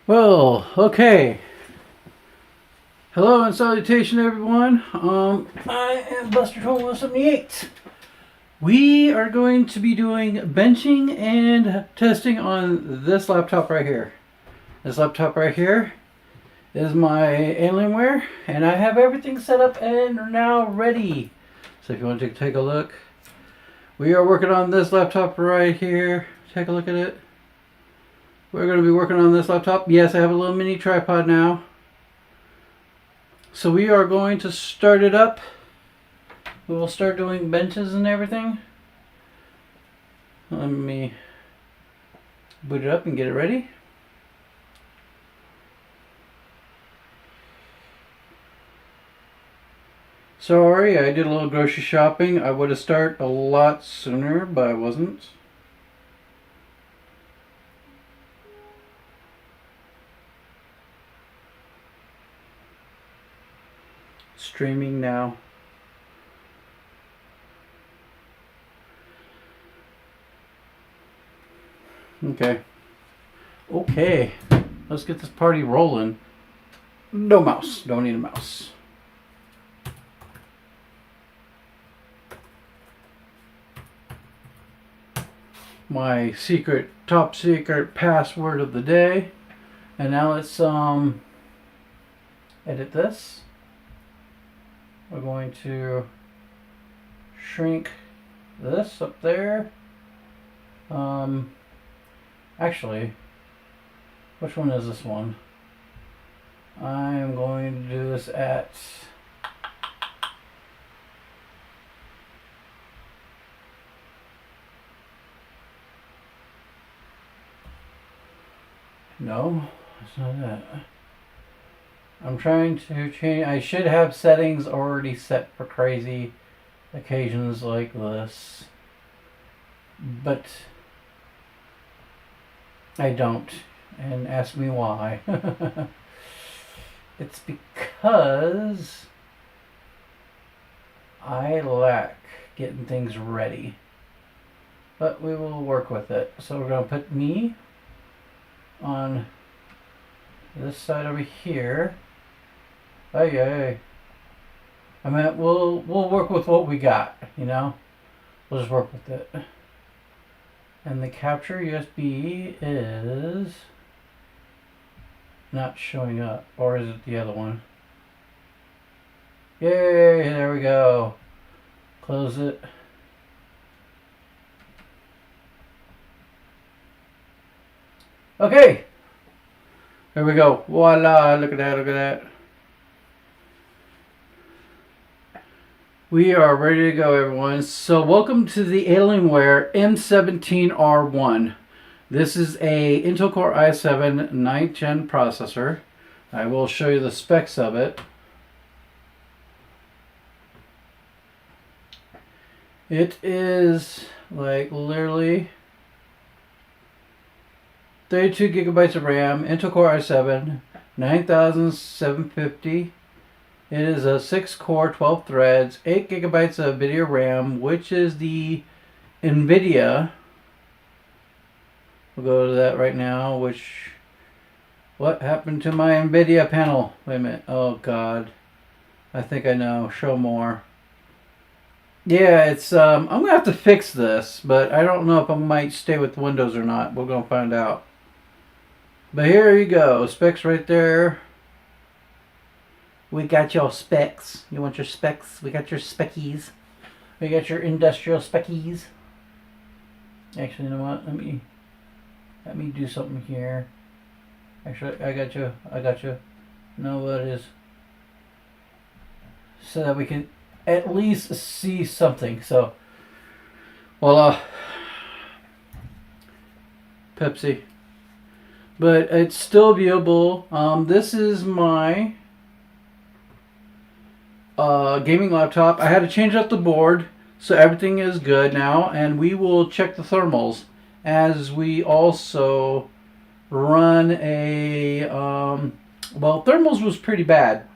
Well, okay. Hello and salutation, everyone. I am buster2178. We are going to be doing benching and testing on this laptop right here. This laptop right here is my Alienware, and I have everything set up and now ready. So if you want to take a look, we are working on this laptop right here. Take a look at it. We're going to be working on this laptop. Yes, I have a little mini tripod now. So we are going to start it up. We will start doing benches and everything. Let me boot it up and get it ready. Sorry, I did a little grocery shopping. I would have started a lot sooner, but I wasn't. Streaming now. Okay, let's get this party rolling. No mouse, don't need a mouse. My secret, top secret password of the day. And now let's edit this. We're going to shrink this up there. Actually, which one is this one? I'm going to do this at no, it's not that. I'm trying to change. I should have settings already set for crazy occasions like this, but I don't, and ask me why. It's because I lack getting things ready, but we will work with it. So we're going to put me on this side over here. Hey. I mean, we'll work with what we got, you know? We'll just work with it. And the capture USB is not showing up. Or is it the other one? Yay, there we go. Close it. Okay. There we go. Voila, look at that, look at that. We are ready to go, everyone. So welcome to the Alienware M17R1. This is a Intel Core i7 9th Gen processor. I will show you the specs of it. It is like literally 32 gigabytes of RAM, Intel Core i7, 9750. It is a 6-core, 12 threads, 8 gigabytes of video RAM, which is the NVIDIA. We'll go to that right now, what happened to my NVIDIA panel? Wait a minute. Oh, God. I think I know. Show more. Yeah, it's, I'm going to have to fix this, but I don't know if I might stay with Windows or not. We're going to find out. But here you go. Specs right there. We got your specs. You want your specs? We got your speckies. We got your industrial speckies. Actually, you know what? Let me do something here. Actually, I got you. Know what it is. So that we can at least see something. So, voila. Pepsi. But it's still viewable. This is my gaming laptop. I had to change out the board, so everything is good now, and we will check the thermals as we also run a well, thermals was pretty bad,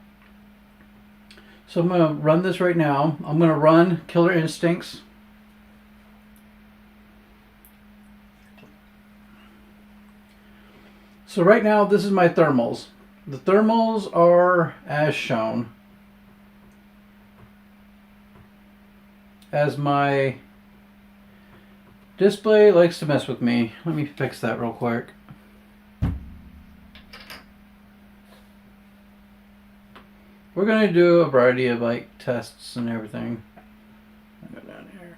so I'm going to run this right now. I'm going to run Killer Instincts. So right now, this is my thermals. The thermals are as shown. As my display likes to mess with me. Let me fix that real quick. We're going to do a variety of like tests and everything. I'll go down here.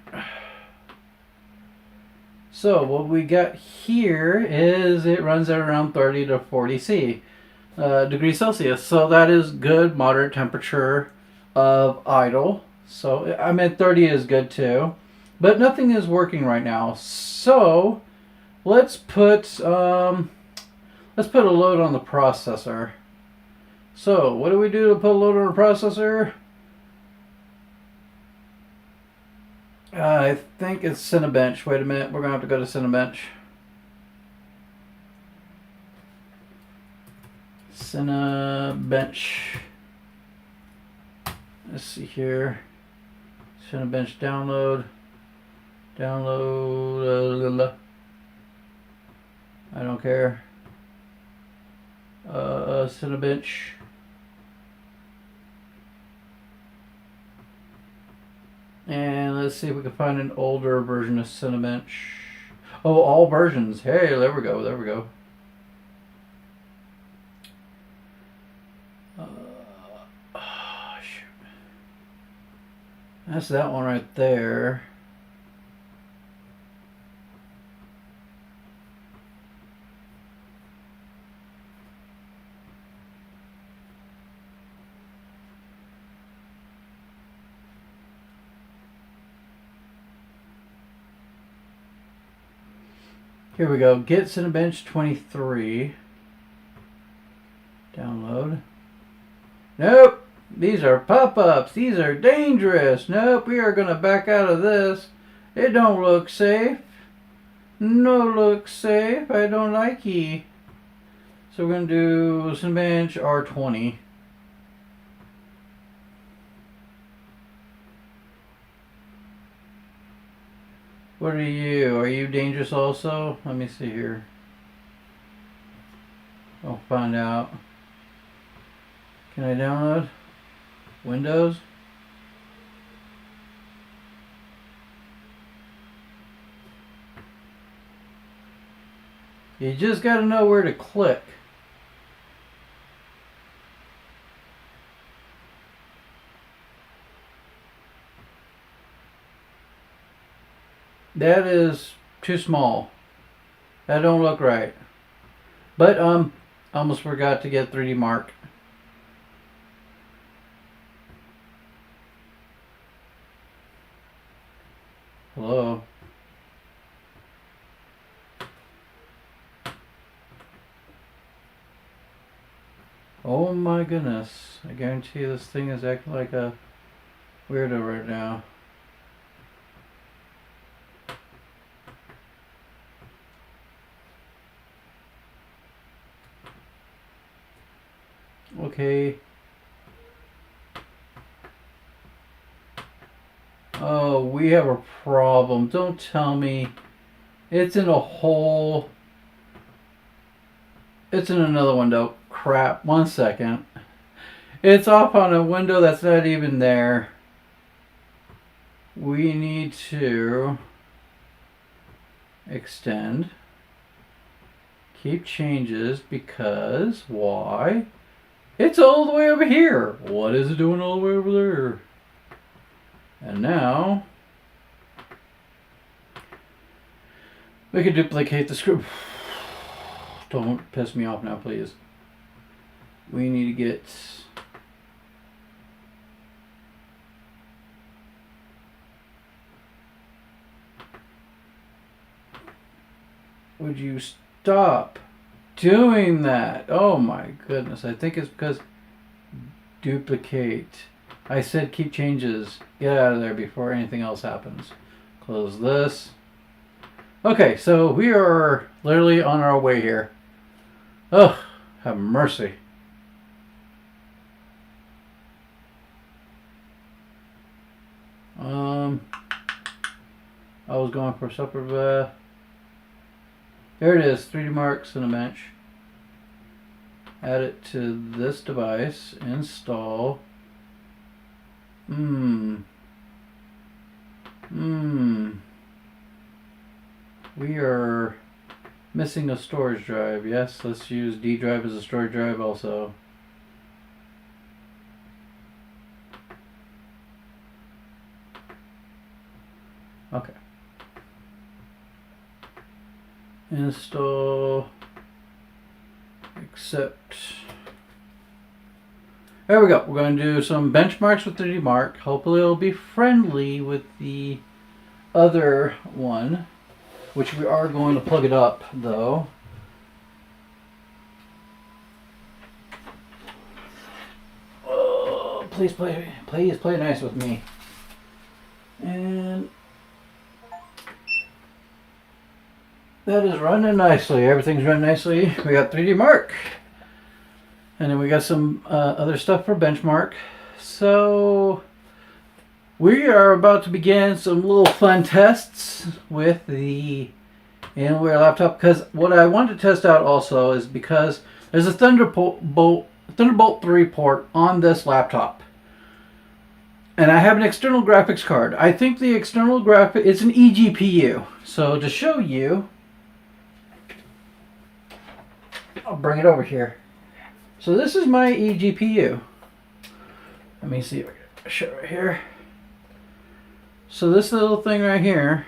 So what we got here is it runs at around 30 to 40 degrees Celsius. So that is good moderate temperature of idle. So I mean 30 is good too, but nothing is working right now. So let's put a load on the processor. So what do we do to put a load on the processor? I think it's Cinebench. Wait a minute, we're gonna have to go to Cinebench. Cinebench. Let's see here. Cinebench download. Download. I don't care. Cinebench. And let's see if we can find an older version of Cinebench. Oh, all versions. Hey, there we go. There we go. Oh, shoot. That's that one right there. Here we go. Get Cinebench 23. Download. Nope. These are pop-ups. These are dangerous. Nope. We are going to back out of this. It don't look safe. No look safe. I don't like ye. So we're going to do Cinebench R20. What are you? Are you dangerous also? Let me see here. I'll find out. Can I download? Windows? You just got to know where to click. That is too small. That don't look right. But almost forgot to get 3D Mark. Hello. Oh my goodness. I guarantee you this thing is acting like a weirdo right now. Okay. Oh, we have a problem. Don't tell me. It's in a hole. It's in another window. Crap. 1 second. It's off on a window that's not even there. We need to extend. Keep changes because why? It's all the way over here. What is it doing all the way over there? And now we can duplicate the script. Don't piss me off now, please. We need to get would you stop doing that? Oh my goodness. I think it's because duplicate. I said keep changes. Get out of there before anything else happens. Close this. Okay, so we are literally on our way here. Ugh, have mercy. I was going for separate. There it is, 3D Mark Cinebench. add it to this device, install. We are missing a storage drive. Yes, let's use D drive as a storage drive also. Okay. Install. Accept. There we go. We're going to do some benchmarks with 3D Mark. Hopefully it'll be friendly with the other one, which we are going to plug it up though. Oh, please play nice with me. And that is running nicely. Everything's running nicely. We got 3D Mark. And then we got some other stuff for benchmark. So we are about to begin some little fun tests with the Alienware laptop. Because what I want to test out also is because there's a Thunderbolt 3 port on this laptop. And I have an external graphics card. I think the external graphic, it's an eGPU. So to show you, I'll bring it over here. So this is my eGPU. Let me see if I can show it right here. So this little thing right here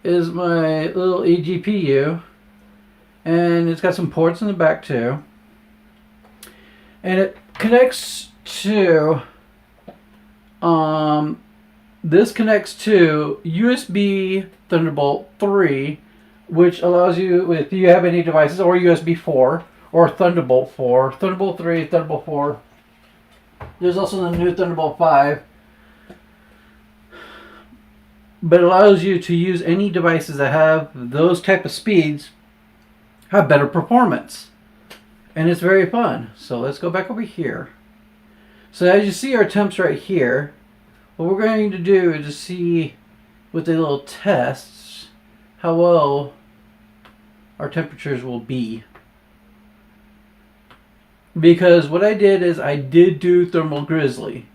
is my little eGPU. And it's got some ports in the back too. And it connects to, this connects to USB Thunderbolt 3, which allows you, if you have any devices, or USB 4, or Thunderbolt 4, Thunderbolt 3, Thunderbolt 4. There's also the new Thunderbolt 5. But it allows you to use any devices that have those type of speeds, have better performance. And it's very fun. So let's go back over here. So as you see our temps right here, what we're going to do is just see with the little tests how well our temperatures will be. Because what I did is I did do Thermal Grizzly.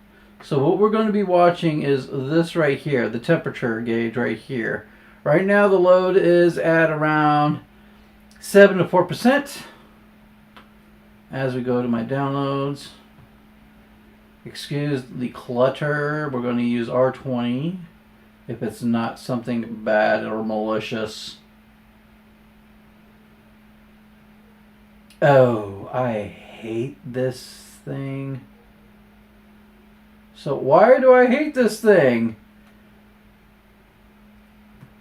So what we're going to be watching is this right here, the temperature gauge right here. Right now the load is at around 7 to 4%. As we go to my downloads, excuse the clutter, we're going to use R20 if it's not something bad or malicious. Oh, I hate this thing. So why do I hate this thing?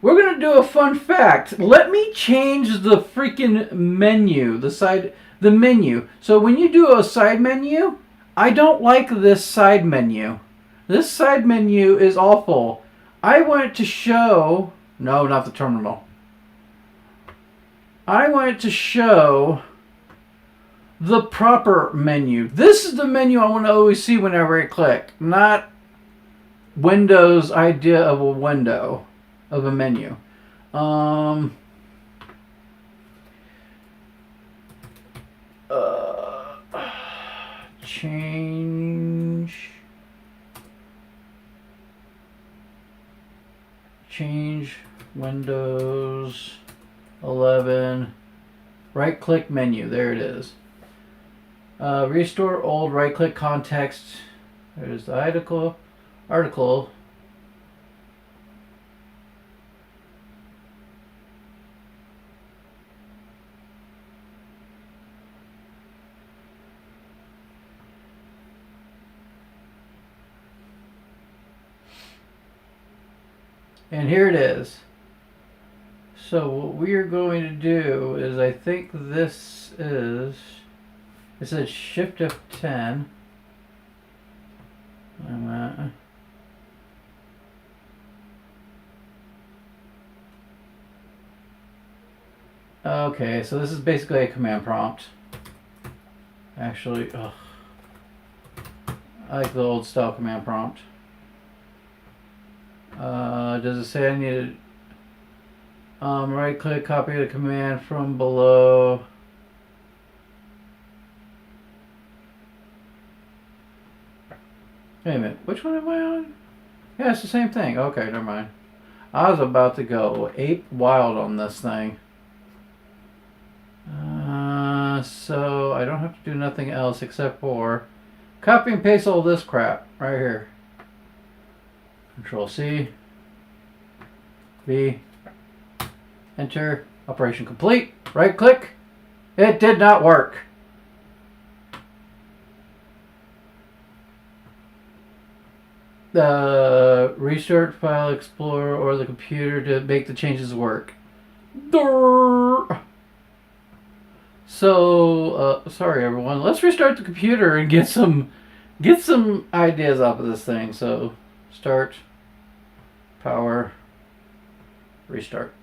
We're going to do a fun fact. Let me change the freaking menu, the menu. So when you do a side menu, I don't like this side menu. This side menu is awful. I want to show, no, not the terminal. I want to show the proper menu. This is the menu I want to always see whenever I click, not Windows idea of a window, of a menu. Change Windows 11. Right click menu. There it is. Restore old right click context. There's the article. And here it is. So what we are going to do is, I think this is, it says Shift F10. Okay, so this is basically a command prompt. Actually, ugh. I like the old style command prompt. Does it say I need to right click, copy the command from below? Wait a minute, which one am I on? Yeah, it's the same thing. Okay, never mind. I was about to go ape wild on this thing. So I don't have to do nothing else except for copy and paste all this crap right here. Control C, V, enter, operation complete, right click. It did not work. Restart File Explorer or the computer to make the changes work. So, sorry everyone. Let's restart the computer and get some ideas off of this thing. So, start, power, restart.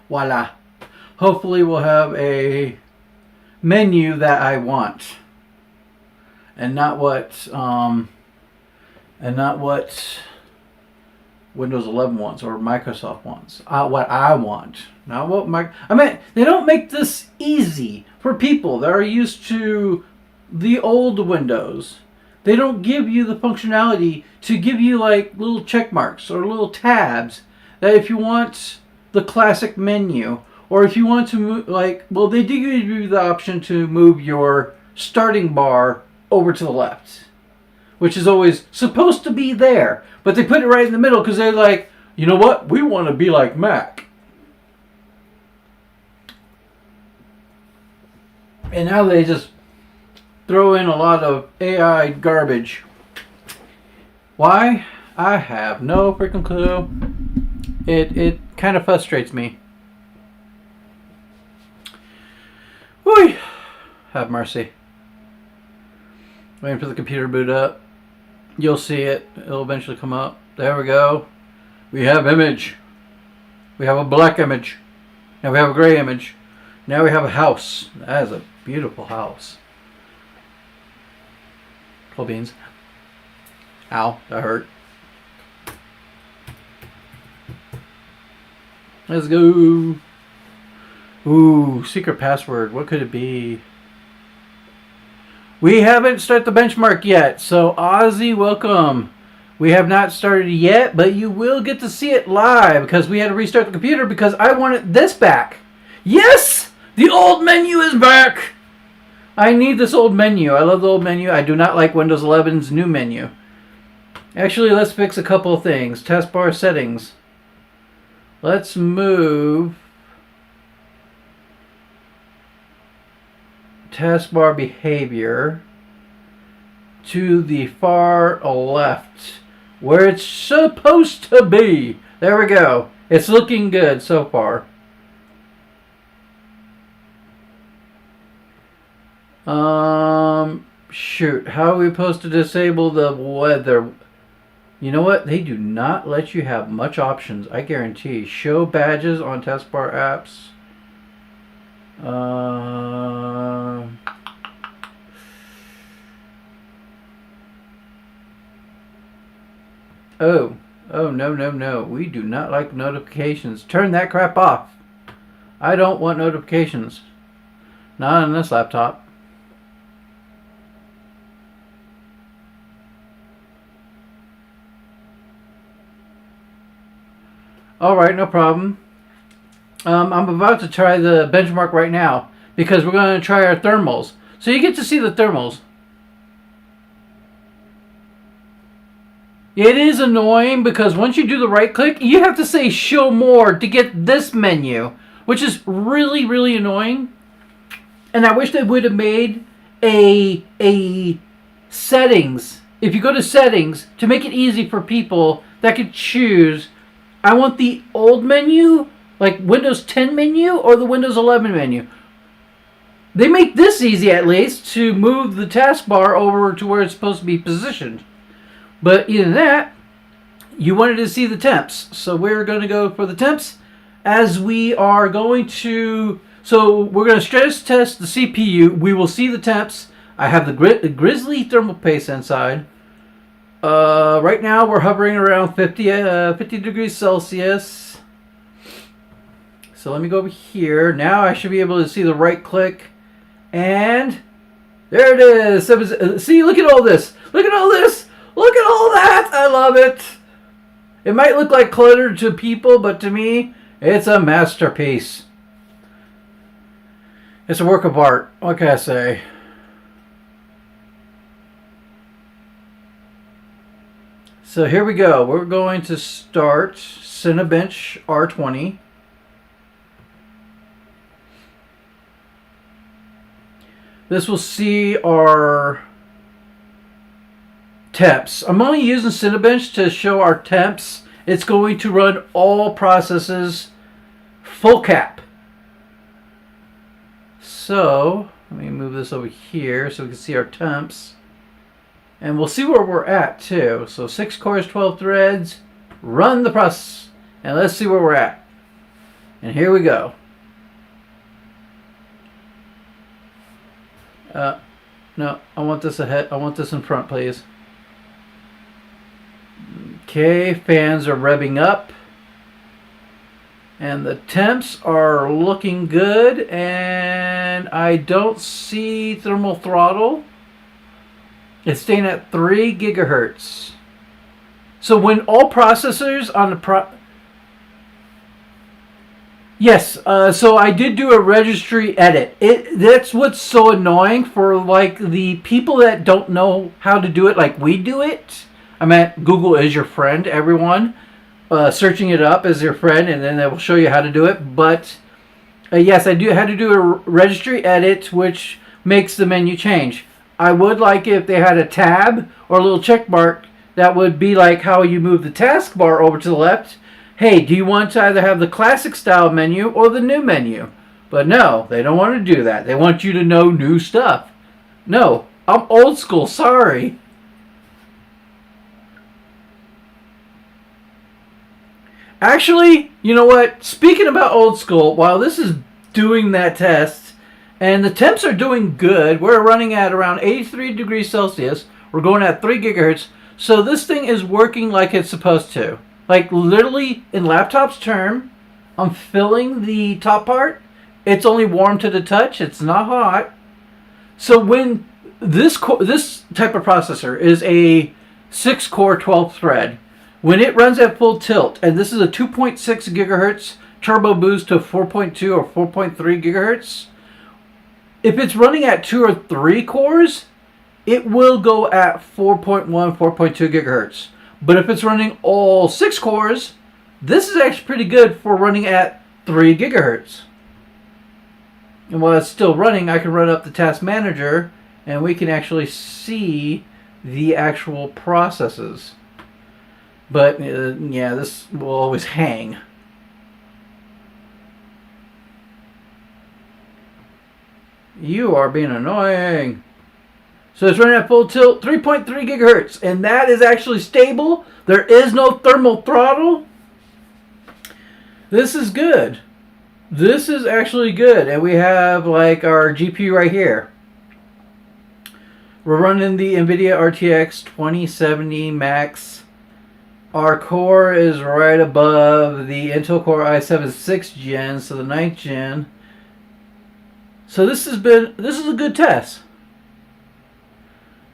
Voila. Hopefully we'll have a menu that I want. And not what Windows 11 wants or Microsoft wants. What I want, not what I mean, they don't make this easy for people that are used to the old Windows. They don't give you the functionality to give you like little check marks or little tabs that if you want the classic menu or if you want to move, like, well, they do give you the option to move your starting bar over to the left, which is always supposed to be there, but they put it right in the middle because they're like, you know what, we want to be like Mac. And now they just throw in a lot of AI garbage. Why? I have no freaking clue. It kind of frustrates me. Whee! Have mercy. Waiting for the computer to boot up. You'll see it. It'll eventually come up. There we go. We have image. We have a black image. Now we have a gray image. Now we have a house. That is a beautiful house. Cool beans. Ow, that hurt. Let's go. Ooh, secret password. What could it be? We haven't started the benchmark yet, so Ozzy, welcome. We have not started yet, but you will get to see it live because we had to restart the computer because I wanted this back. Yes! The old menu is back! I need this old menu. I love the old menu. I do not like Windows 11's new menu. Actually, let's fix a couple of things. Taskbar settings. Let's move taskbar behavior to the far left where it's supposed to be. There we go. It's looking good so far. Shoot, how are we supposed to disable the weather? You know what? They do not let you have much options, I guarantee. Show badges on taskbar apps. Oh, no. We do not like notifications. Turn that crap off. I don't want notifications. Not on this laptop. Alright, no problem. I'm about to try the benchmark right now because we're going to try our thermals. So you get to see the thermals. It is annoying because once you do the right click, you have to say show more to get this menu, which is really, really annoying. And I wish they would have made a settings. If you go to settings, to make it easy for people that could choose, I want the old menu, like Windows 10 menu or the Windows 11 menu. They make this easy at least to move the taskbar over to where it's supposed to be positioned. But either that, you wanted to see the temps. So we're going to go for the temps as we are going to... So we're going to stress test the CPU. We will see the temps. I have the Grizzly thermal paste inside. Right now we're hovering around 50 degrees Celsius. So let me go over here. Now I should be able to see the right click. And There it is. See, look at all this. Look at all this. Look at all that. I love it. It might look like clutter to people, but to me, it's a masterpiece. It's a work of art. What can I say? So here we go. We're going to start Cinebench R20. This will see our temps. I'm only using Cinebench to show our temps. It's going to run all processes full cap. So let me move this over here so we can see our temps. And we'll see where we're at too. So 6 cores, 12 threads, run the process. And let's see where we're at. And here we go. No, I want this ahead. I want this in front, please. Okay, fans are revving up. And the temps are looking good. And I don't see thermal throttle. It's staying at 3 gigahertz. So when all processors on the Yes, so I did do a registry edit. That's what's so annoying for like the people that don't know how to do it like we do it. I mean, Google is your friend, everyone. Searching it up as your friend, and then they will show you how to do it. But yes, I had to do a registry edit, which makes the menu change. I would like if they had a tab or a little check mark that would be like how you move the taskbar over to the left. Hey, do you want to either have the classic style menu or the new menu? But no, they don't want to do that. They want you to know new stuff. No, I'm old school, sorry. Actually, you know what? Speaking about old school, while this is doing that test, and the temps are doing good, we're running at around 83 degrees Celsius. We're going at 3 gigahertz. So this thing is working like it's supposed to. Like literally in laptop's term, I'm filling the top part. It's only warm to the touch. It's not hot. So when this type of processor is a 6-core 12 thread, when it runs at full tilt, and this is a 2.6 gigahertz turbo boost to 4.2 or 4.3 gigahertz, if it's running at 2 or 3 cores, it will go at 4.1, 4.2 gigahertz. But if it's running all 6 cores, this is actually pretty good for running at 3 gigahertz. And while it's still running, I can run up the task manager and we can actually see the actual processes. But yeah, this will always hang. You are being annoying. So it's running at full tilt, 3.3 gigahertz, and that is actually stable. There is no thermal throttle. This is good. This is actually good, and we have like our GPU right here. We're running the NVIDIA RTX 2070 Max. Our core is right above the Intel Core i7 6th gen, so the 9th gen. So this is a good test.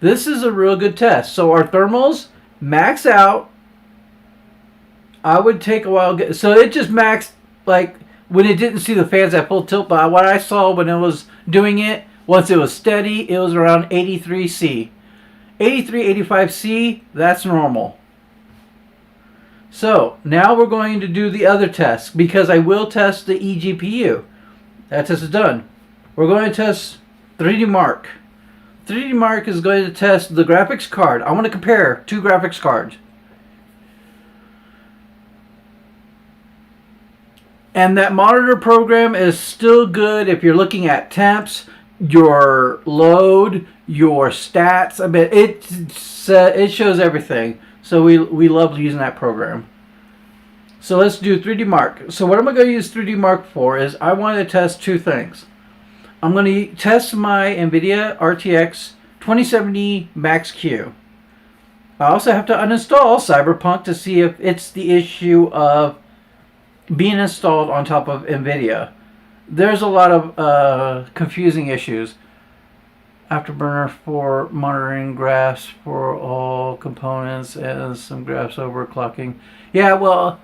This is a real good test. So our thermals max out. I would take a while. So it just maxed like when it didn't see the fans at full tilt. But what I saw when it was doing it, once it was steady, it was around 83C. 83, 85C, that's normal. So now we're going to do the other test because I will test the eGPU. That test is done. We're going to test 3D Mark. 3D Mark is going to test the graphics card. I want to compare 2 graphics cards. And that monitor program is still good if you're looking at temps, your load, your stats. I mean, it shows everything. So we love using that program. So let's do 3D Mark. So what I'm going to use 3D Mark for is I want to test 2 things. I'm going to test my NVIDIA RTX 2070 Max Q. I also have to uninstall Cyberpunk to see if it's the issue of being installed on top of NVIDIA. There's a lot of confusing issues. Afterburner for monitoring graphs for all components and some graphs overclocking. Yeah, well,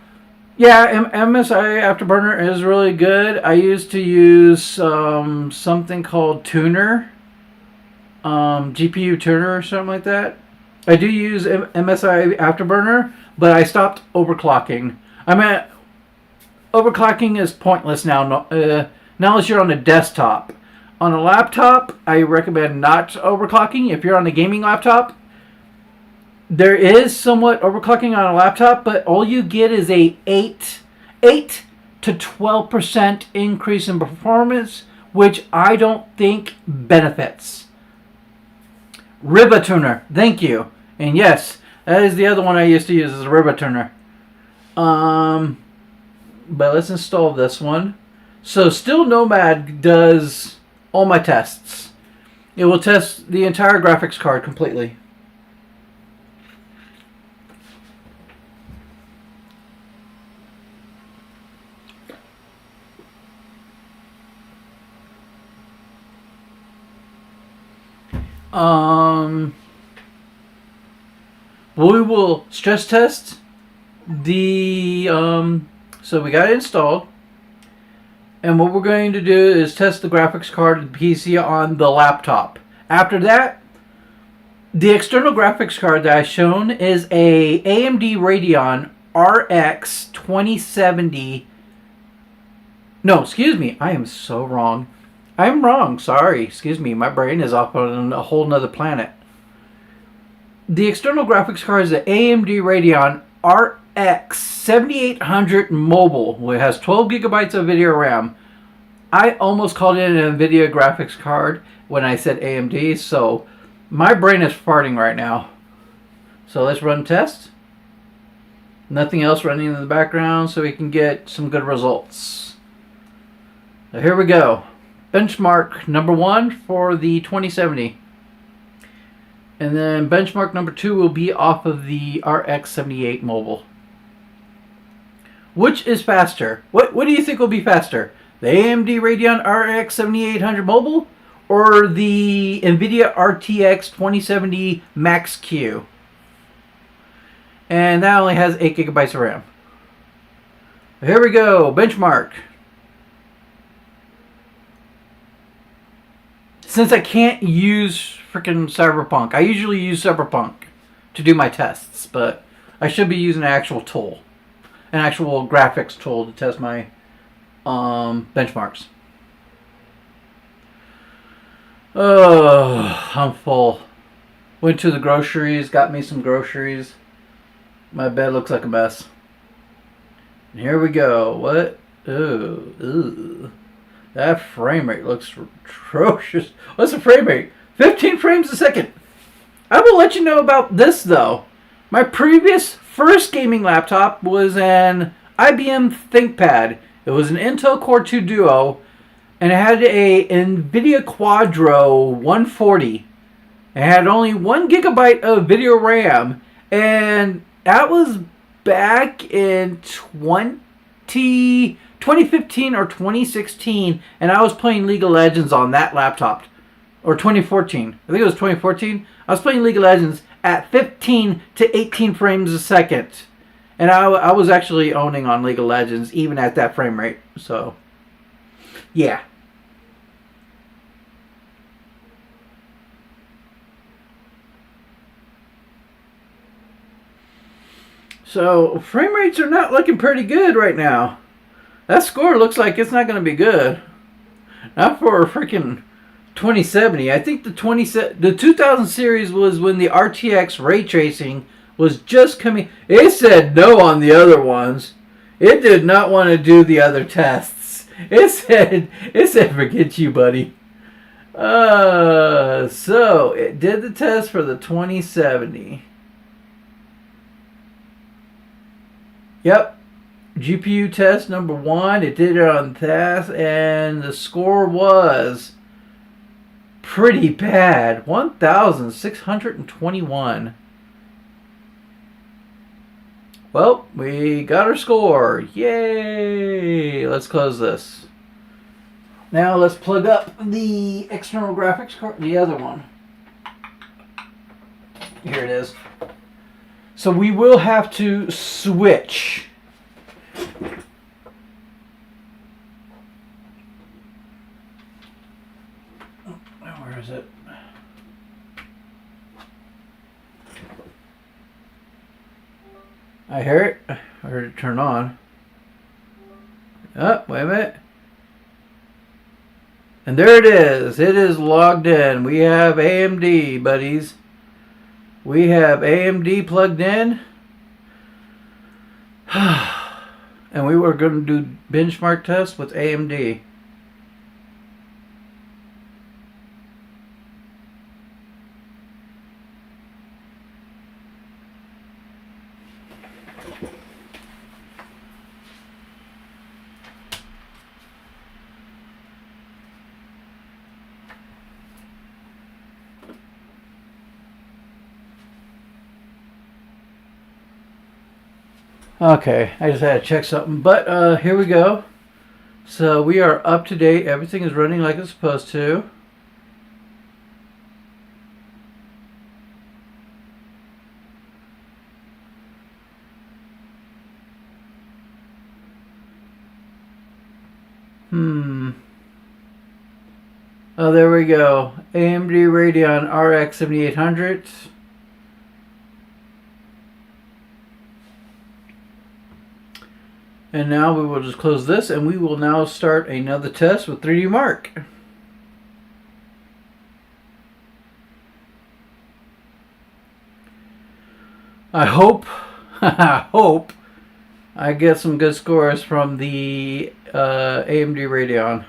yeah, MSI Afterburner is really good. I used to use something called Tuner, GPU Tuner or something like that. I do use MSI Afterburner, but I stopped overclocking. I mean, overclocking is pointless now, not unless you're on a desktop. On a laptop, I recommend not overclocking. If you're on a gaming laptop, there is somewhat overclocking on a laptop, but all you get is a 8 to 12% increase in performance, which I don't think benefits. Ribatuner, thank you. And yes, that is the other one I used to use, is a Ribatuner. But let's install this one. So Still Nomad does all my tests. It will test the entire graphics card completely. We will stress test the so we got it installed, and what we're going to do is test the graphics card of the PC on the laptop. After that, the external graphics card that I've shown is a AMD Radeon RX 2070. No, excuse me, I am so wrong. I'm wrong, sorry, excuse me, my brain is off on a whole nother planet. The external graphics card is the AMD Radeon RX 7800 Mobile. It has 12 gigabytes of video RAM. I almost called it an NVIDIA graphics card when I said AMD, so my brain is farting right now. So let's run test. Nothing else running in the background so we can get some good results. So here we go. Benchmark number 1 for the 2070. And then benchmark number 2 will be off of the RX 78 Mobile. Which is faster? What do you think will be faster? The AMD Radeon RX 7800 Mobile or the NVIDIA RTX 2070 Max-Q? And that only has 8 gigabytes of RAM. Here we go. Benchmark. Since I can't use freaking Cyberpunk, I usually use Cyberpunk to do my tests, but I should be using an actual tool, an actual graphics tool to test my benchmarks. Oh, I'm full. Went to the groceries, got me some groceries. My bed looks like a mess. And here we go. What? Ooh. That frame rate looks atrocious. What's the frame rate? 15 frames a second. I will let you know about this though. My previous first gaming laptop was an IBM ThinkPad. It was an Intel Core 2 Duo, and it had a NVIDIA Quadro 140. It had only 1 gigabyte of video RAM, and that was back in 2015 or 2016, and I was playing League of Legends on that laptop. Or 2014. I think it was 2014. I was playing League of Legends at 15 to 18 frames a second. And I was actually owning on League of Legends even at that frame rate. So, yeah. So, frame rates are not looking pretty good right now. That score looks like it's not going to be good. Not for a freaking 2070. I think the 2000 series was when the RTX ray tracing was just coming. It said no on the other ones. It did not want to do the other tests. It said forget you, buddy. So it did the test for the 2070. Yep. GPU test number 1. It did it on that, and the score was pretty bad. 1,621. Well, we got our score. Yay! Let's close this. Now let's plug up the external graphics card, the other one. Here it is. So we will have to switch. Where is it? I hear it. I heard it turn on. Oh, wait a minute. And there it is. It is logged in. We have AMD, buddies. We have AMD plugged in. And we were going to do benchmark tests with AMD. Okay, I just had to check something, but here we go. So we are up to date. Everything is running like it's supposed to. Oh, there we go. AMD Radeon RX 7800. And now we will just close this and we will now start another test with 3D Mark. I hope I get some good scores from the AMD Radeon.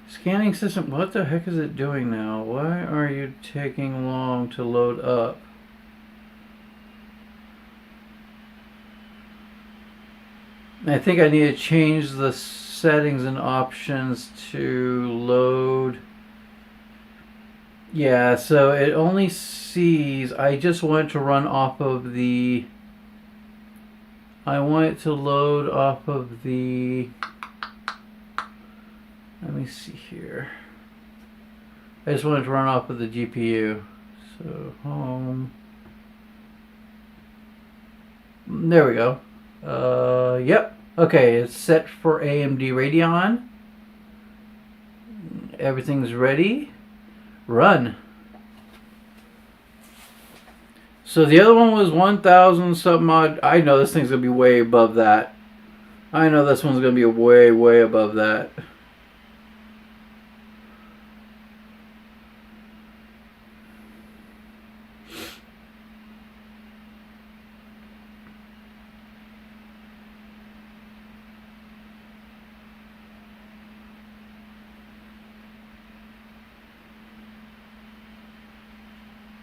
Scanning system, what the heck is it doing now? Why are you taking long to load up? I think I need to change the settings and options to load. Yeah, so it only sees, I just want to run off of the, I want it to load off of the, let me see here. I just wanted to run off of the GPU. So home. There we go. Yep. Okay, it's set for AMD Radeon. Everything's ready. Run. So the other one was 1,000 something odd. I know this thing's gonna be way above that. I know this one's gonna be way, way above that.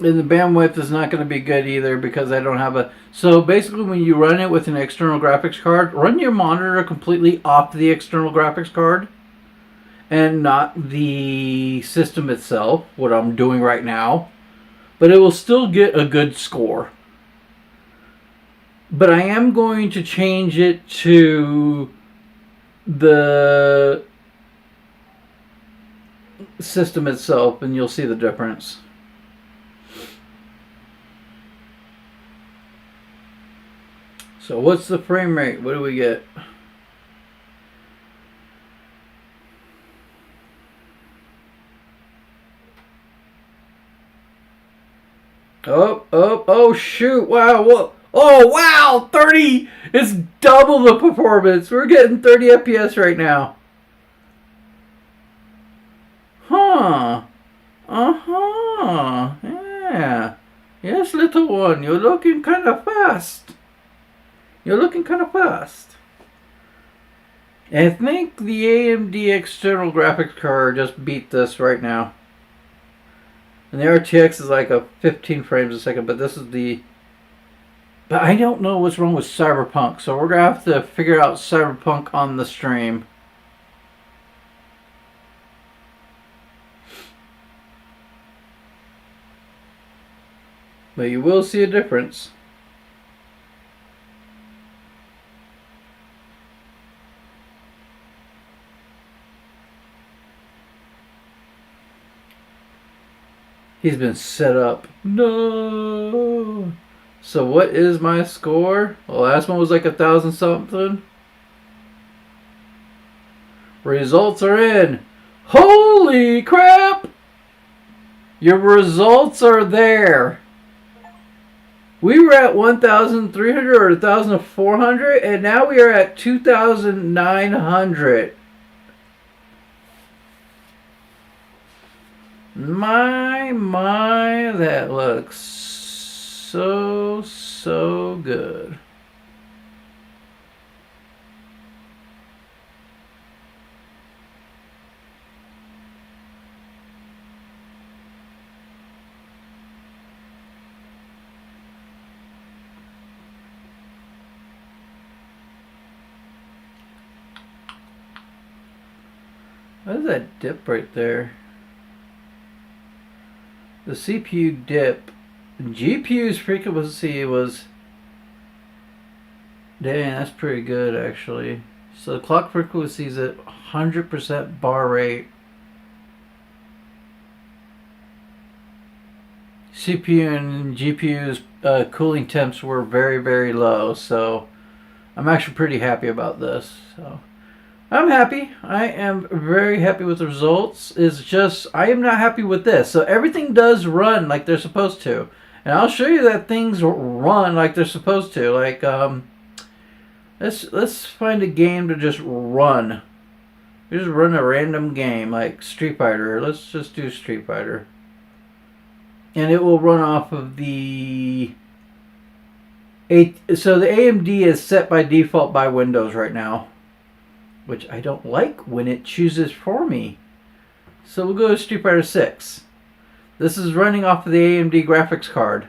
And the bandwidth is not going to be good either because I don't have a... So basically when you run it with an external graphics card, run your monitor completely off the external graphics card and not the system itself, what I'm doing right now. But it will still get a good score. But I am going to change it to the system itself and you'll see the difference. So what's the frame rate? What do we get? Oh shoot. Wow. Whoa. Oh wow. 30. It's double the performance. We're getting 30 FPS right now. Huh. Uh-huh. Yeah. Yes, little one. You're looking kind of fast. You're looking kind of fast. I think the AMD external graphics card just beat this right now. And the RTX is like a 15 frames a second, but this is the... But I don't know what's wrong with Cyberpunk, so we're going to have to figure out Cyberpunk on the stream. But you will see a difference. He's been set up. No. So what is my score? The last one was like 1,000 something. Results are in. Holy crap! Your results are there. We were at 1,300 or 1,400, and now we are at 2,900. My, that looks so good. What is that dip right there? The CPU dip. GPU's frequency was... Dang, that's pretty good actually. So the clock frequency is at 100% bar rate. CPU and GPU's cooling temps were very low, so I'm actually pretty happy about this. So I'm happy. I am very happy with the results. It's just I am not happy with this. So everything does run like they're supposed to, and I'll show you that things run like they're supposed to. Like let's find a game to just run. Just run a random game like Street Fighter. Let's just do Street Fighter. And it will run off of the... So the AMD is set by default by Windows right now, which I don't like when it chooses for me. So we'll go to Street Fighter 6. This is running off of the AMD graphics card.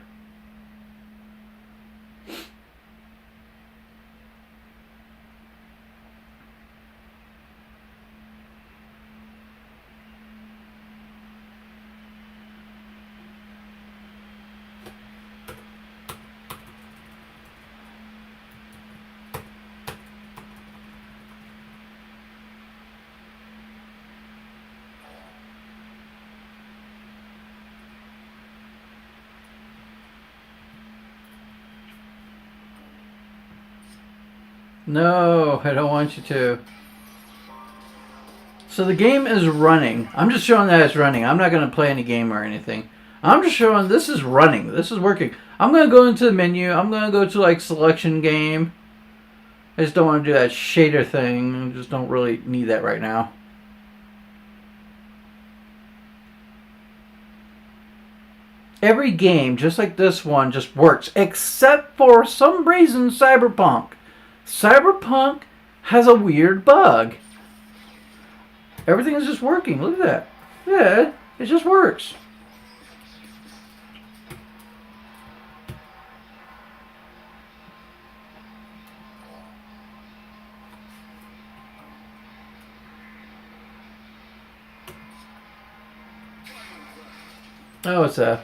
No, I don't want you to. So the game is running. I'm just showing that it's running. I'm not going to play any game or anything. I'm just showing this is running. This is working. I'm going to go into the menu. I'm going to go to like selection game. I just don't want to do that shader thing. I just don't really need that right now. Every game, just like this one, just works. Except for some reason Cyberpunk. Cyberpunk has a weird bug. Everything is just working. Look at that. Yeah, it just works. Oh, what's that?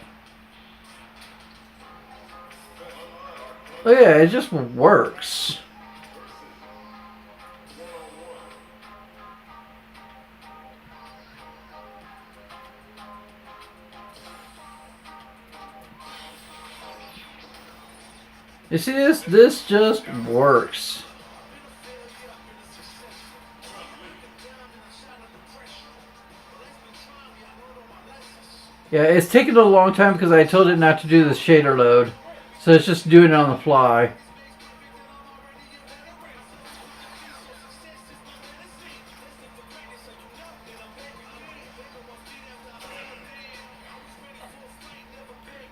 Oh yeah, it just works. You see this? This just works. Yeah, it's taken a long time because I told it not to do the shader load. So it's just doing it on the fly.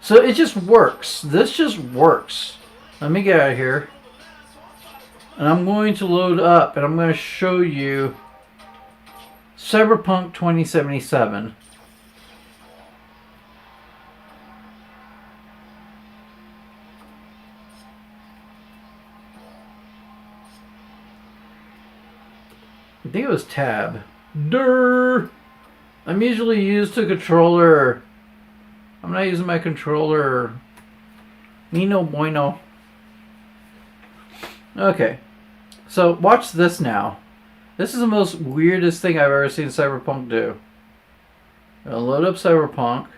So it just works. This just works. Let me get out of here. And I'm going to load up and I'm going to show you Cyberpunk 2077. I think it was tab. Durr! I'm usually used to controller. I'm not using my controller. Nino bueno. Okay. So watch this now. This is the most weirdest thing I've ever seen Cyberpunk do. I'll load up Cyberpunk.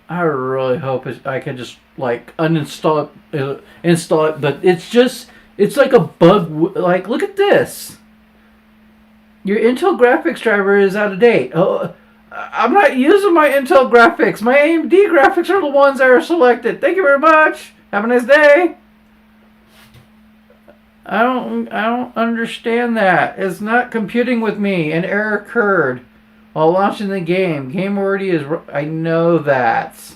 I really hope I can just like uninstall it, install it, but it's like a bug. Like, look at this. Your Intel graphics driver is out of date. Oh, I'm not using my Intel graphics. My AMD graphics are the ones that are selected. Thank you very much. Have a nice day. I don't understand that. It's not computing with me. An error occurred while launching the game. Game already is. I know that.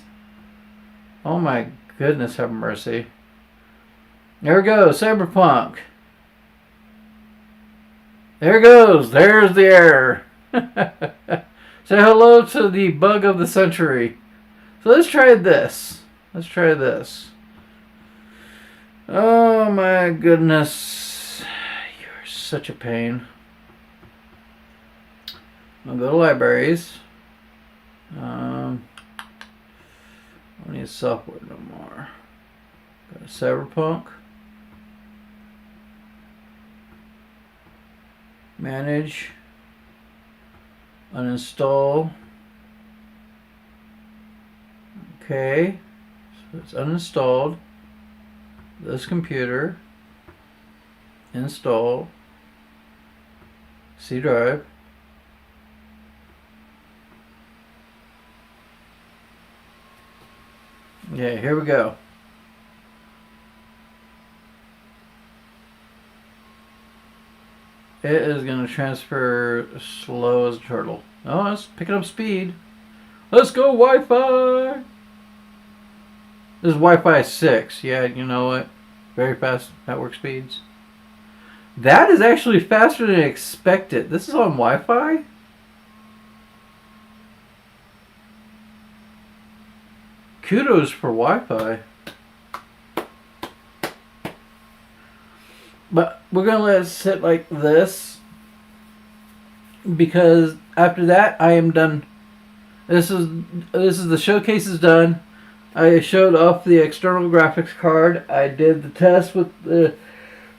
Oh my goodness, have mercy. There we go, Cyberpunk. There it goes. There's the error. Say hello to the bug of the century. So let's try this. Let's try this. Oh my goodness. You're such a pain. I'll go to libraries. I don't need software no more. Go to Cyberpunk. Manage. Uninstall. Okay. So it's uninstalled. This computer. Install. C drive. Yeah, here we go. It is going to transfer slow as a turtle. Oh, it's picking up speed. Let's go Wi-Fi! This is Wi-Fi 6. Yeah, you know what? Very fast network speeds. That is actually faster than expected. This is on Wi-Fi? Kudos for Wi-Fi. But we're going to let it sit like this, because after that I am done. This is the showcase is done. I showed off the external graphics card. I did the test with the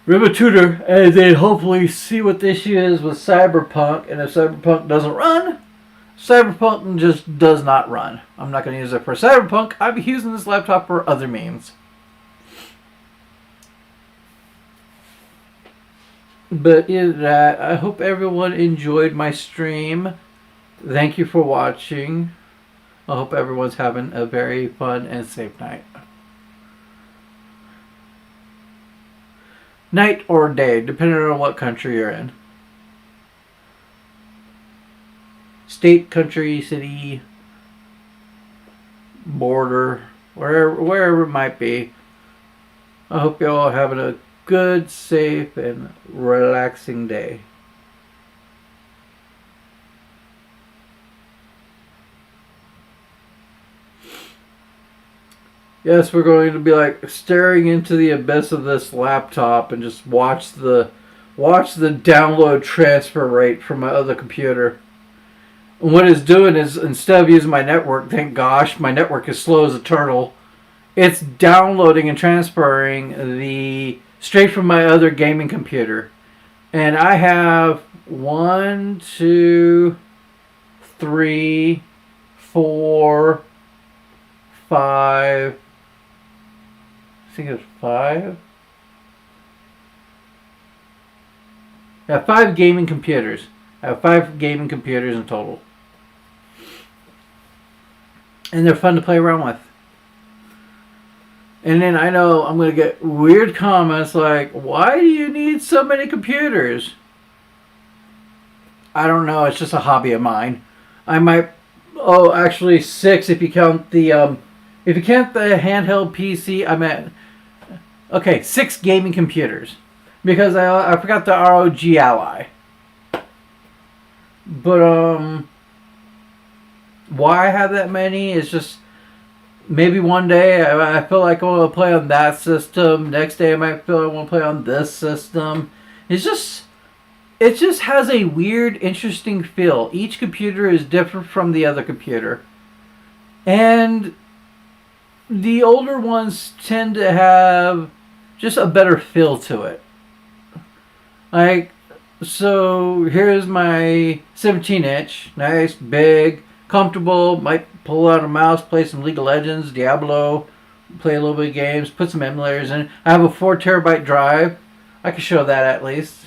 Ribbitutor, and then hopefully see what the issue is with Cyberpunk. And if Cyberpunk doesn't run, Cyberpunk just does not run. I'm not going to use it for Cyberpunk. I'll be using this laptop for other means. But I hope everyone enjoyed my stream. Thank you for watching. I hope everyone's having a very fun and safe night. Night or day, depending on what country you're in. State, country, city, border, wherever it might be. I hope you're all having a good, safe, and relaxing day. Yes, we're going to be like staring into the abyss of this laptop and just watch the download transfer rate from my other computer. And what it's doing is, instead of using my network, thank gosh, my network is slow as a turtle. It's downloading and transferring straight from my other gaming computer. And I have 1, 2, 3, 4, 5. I think it's 5. I have 5 gaming computers. I have 5 gaming computers in total. And they're fun to play around with. And then I know I'm going to get weird comments like, why do you need so many computers? I don't know. It's just a hobby of mine. I might... Oh, actually 6 if you count the... if you count the handheld PC, I'm at... Okay, 6 gaming computers. Because I forgot the ROG Ally. But, why I have that many is just... Maybe one day I feel like I want to play on that system. Next day I might feel I want to play on this system. It's just... it just has a weird, interesting feel. Each computer is different from the other computer. And the older ones tend to have just a better feel to it. Like, so here's my 17-inch. Nice, big, comfortable. Might pull out a mouse, play some League of Legends, Diablo, play a little bit of games, put some emulators in. I have a 4 terabyte drive. I can show that at least. So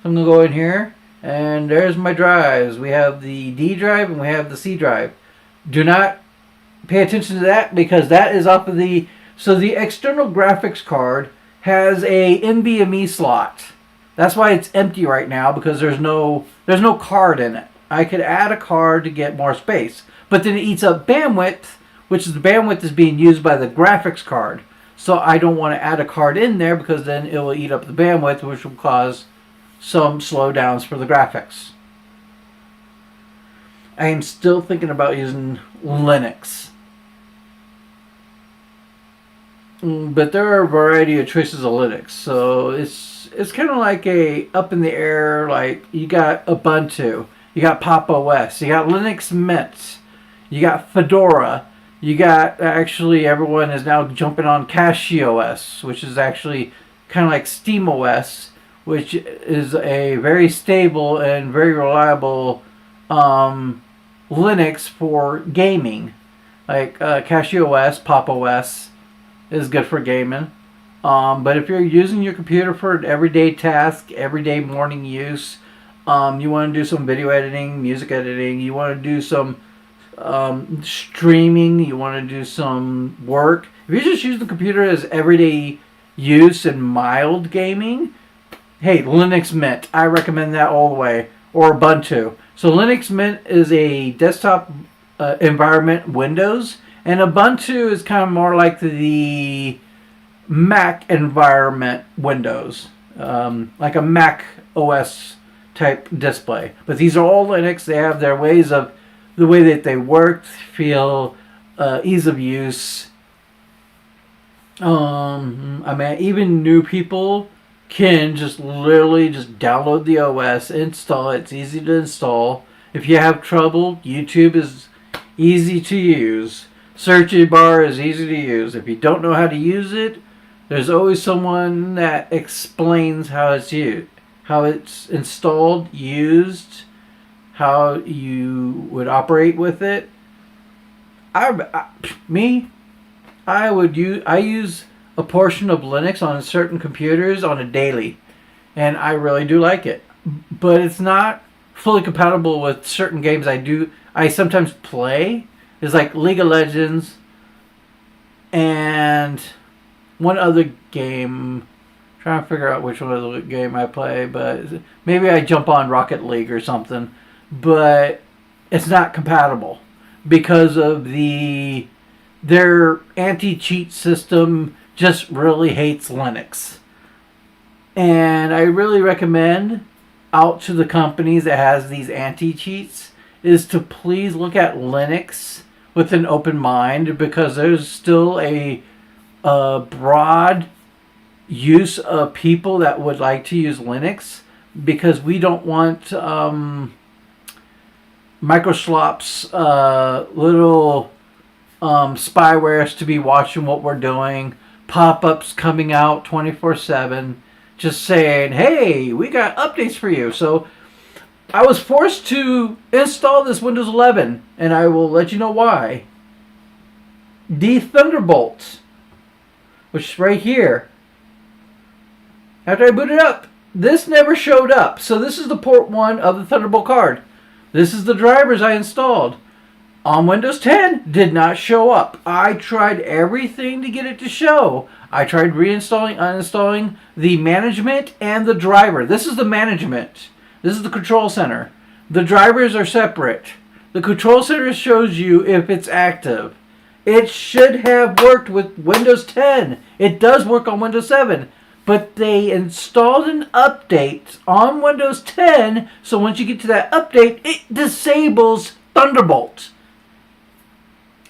I'm going to go in here, and there's my drives. We have the D drive and we have the C drive. Do not pay attention to that because that is off of the... So the external graphics card has a NVMe slot. That's why it's empty right now, because there's no card in it. I could add a card to get more space, but then it eats up bandwidth, which is the bandwidth is being used by the graphics card. So I don't want to add a card in there because then it will eat up the bandwidth, which will cause some slowdowns for the graphics. I am still thinking about using Linux. But there are a variety of choices of Linux. So it's kind of like a up in the air, like you got Ubuntu, you got Pop! OS, you got Linux Mint, you got Fedora, you got, actually everyone is now jumping on CachyOS, which is actually kind of like SteamOS, which is a very stable and very reliable Linux for gaming. Like CachyOS, Pop! OS is good for gaming. But if you're using your computer for an everyday task, everyday morning use, you want to do some video editing, music editing, you want to do some streaming, you want to do some work. If you just use the computer as everyday use and mild gaming, hey, Linux Mint, I recommend that all the way. Or Ubuntu. So Linux Mint is a desktop environment, Windows, and Ubuntu is kind of more like the Mac environment, Windows, like a Mac OS type display. But these are all Linux. They have their ways of the way that they work, feel, ease of use. I mean, even new people can just literally just download the OS, install it. It's easy to install. If you have trouble, YouTube is easy to use. Search bar is easy to use. If you don't know how to use it, there's always someone that explains how it's used, how it's installed, used, how you would operate with it. I use a portion of Linux on certain computers on a daily, and I really do like it. But it's not fully compatible with certain games I sometimes play. It's like League of Legends and one other game. I'm trying to figure out which one of the game I play, but maybe I jump on Rocket League or something. But it's not compatible because of their anti-cheat system just really hates Linux. And I really recommend out to the companies that has these anti-cheats is to please look at Linux with an open mind, because there's still a broad use of people that would like to use Linux, because we don't want Microsoft's little spywares to be watching what we're doing, pop-ups coming out 24/7, just saying, hey, we got updates for you. So I was forced to install this Windows 11, and I will let you know why. The Thunderbolt, which is right here. After I boot it up, this never showed up. So this is the port 1 of the Thunderbolt card. This is the drivers I installed. On Windows 10, did not show up. I tried everything to get it to show. I tried reinstalling, uninstalling the management and the driver. This is the management. This is the control center. The drivers are separate. The control center shows you if it's active. It should have worked with Windows 10. It does work on Windows 7. But they installed an update on Windows 10, so once you get to that update, it disables Thunderbolt.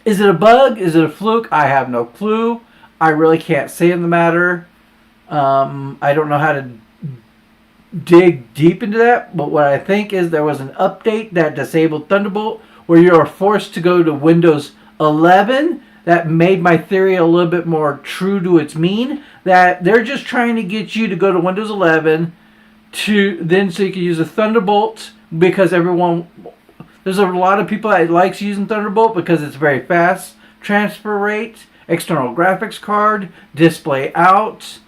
Is it a bug? Is it a fluke? I have no clue. I really can't say in the matter. I don't know how to dig deep into that, but what I think is there was an update that disabled Thunderbolt where you are forced to go to Windows 11. That made my theory a little bit more true to its mean, that they're just trying to get you to go to Windows 11 to then so you can use a Thunderbolt, because there's a lot of people that likes using Thunderbolt because it's very fast transfer rate, external graphics card, display out.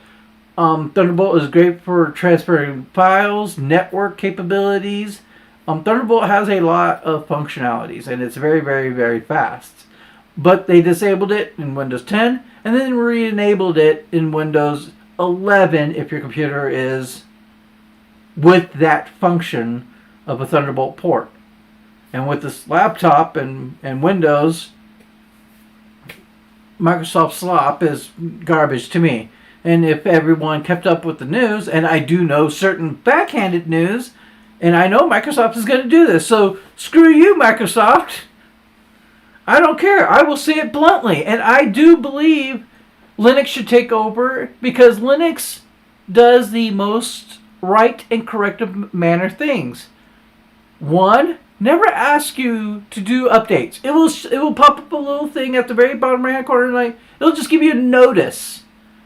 Thunderbolt is great for transferring files, network capabilities. Thunderbolt has a lot of functionalities, and it's very, very, very fast. But they disabled it in Windows 10, and then re-enabled it in Windows 11 if your computer is with that function of a Thunderbolt port. And with this laptop and Windows, Microsoft slop is garbage to me. And if everyone kept up with the news, and I do know certain backhanded news, and I know Microsoft is going to do this, so screw you, Microsoft. I don't care. I will say it bluntly. And I do believe Linux should take over, because Linux does the most right and corrective manner things. One, never ask you to do updates. It will pop up a little thing at the very bottom right hand corner, like it'll just give you a notice.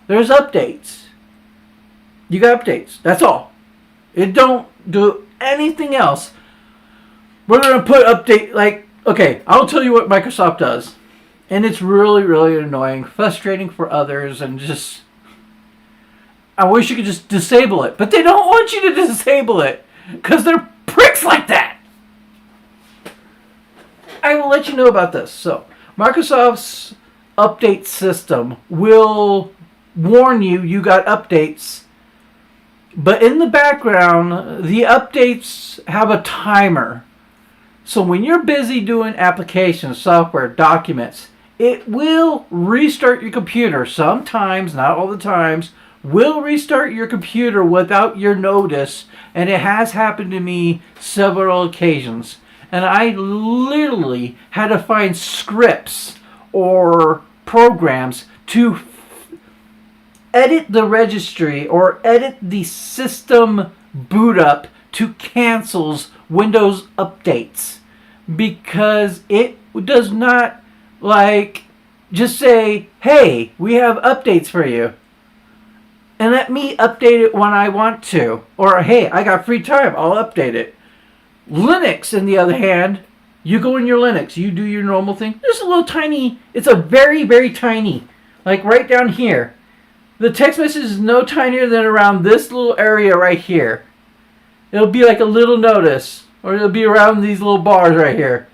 There's updates. You got updates. That's all. It don't do anything else. We're going to put update, like, okay, I'll tell you what Microsoft does. And it's really, really annoying, frustrating for others, and just, I wish you could just disable it. But they don't want you to disable it, because they're pricks like that. I will let you know about this. So, Microsoft's update system will warn you got updates, but in the background the updates have a timer. So when you're busy doing applications, software, documents, it will restart your computer. Sometimes, not all the times, will restart your computer without your notice, and it has happened to me several occasions. And I literally had to find scripts or programs to edit the registry or edit the system boot up to cancels Windows updates, because it does not like just say, hey, we have updates for you, and let me update it when I want to, or hey, I got free time, I'll update it. Linux, on the other hand, you go in your Linux, you do your normal thing. There's a little tiny, it's a very, very tiny, like right down here. The text message is no tinier than around this little area right here. It'll be like a little notice, or it'll be around these little bars right here.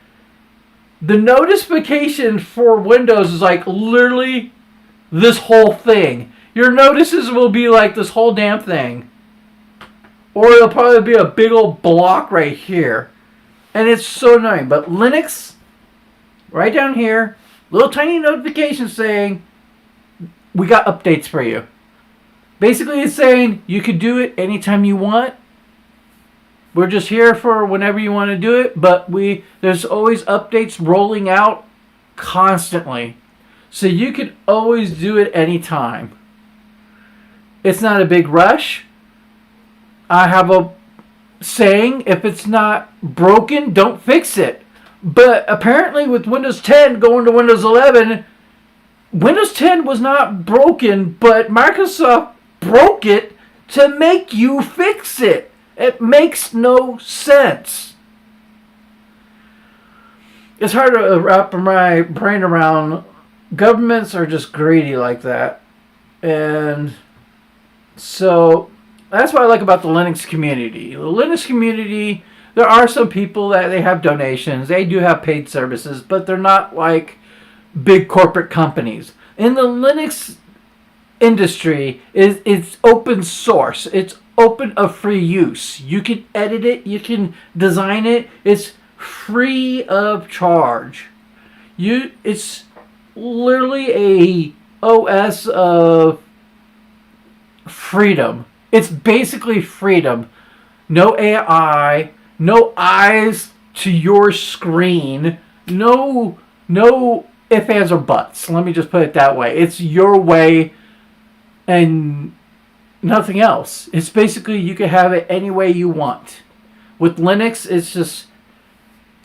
The notification for Windows is like literally this whole thing. Your notices will be like this whole damn thing. Or it'll probably be a big old block right here. And it's so annoying. But Linux, right down here, little tiny notification saying, we got updates for you. Basically, it's saying you can do it anytime you want. We're just here for whenever you want to do it, but there's always updates rolling out constantly. So you can always do it anytime. It's not a big rush. I have a saying, if it's not broken, don't fix it. But apparently with Windows 10 going to Windows 11, Windows 10 was not broken, but Microsoft broke it to make you fix it. It makes no sense. It's hard to wrap my brain around. Governments are just greedy like that. And so that's what I like about the Linux community. The Linux community, there are some people that they have donations. They do have paid services, but they're not like big corporate companies. In the Linux industry, it's open source. It's open of free use. You can edit it. You can design it. It's free of charge. It's literally a OS of freedom. It's basically freedom. No AI. No eyes to your screen. No ifs, ands, or buts. Let me just put it that way. It's your way, and nothing else. It's basically you can have it any way you want. With Linux, it's just,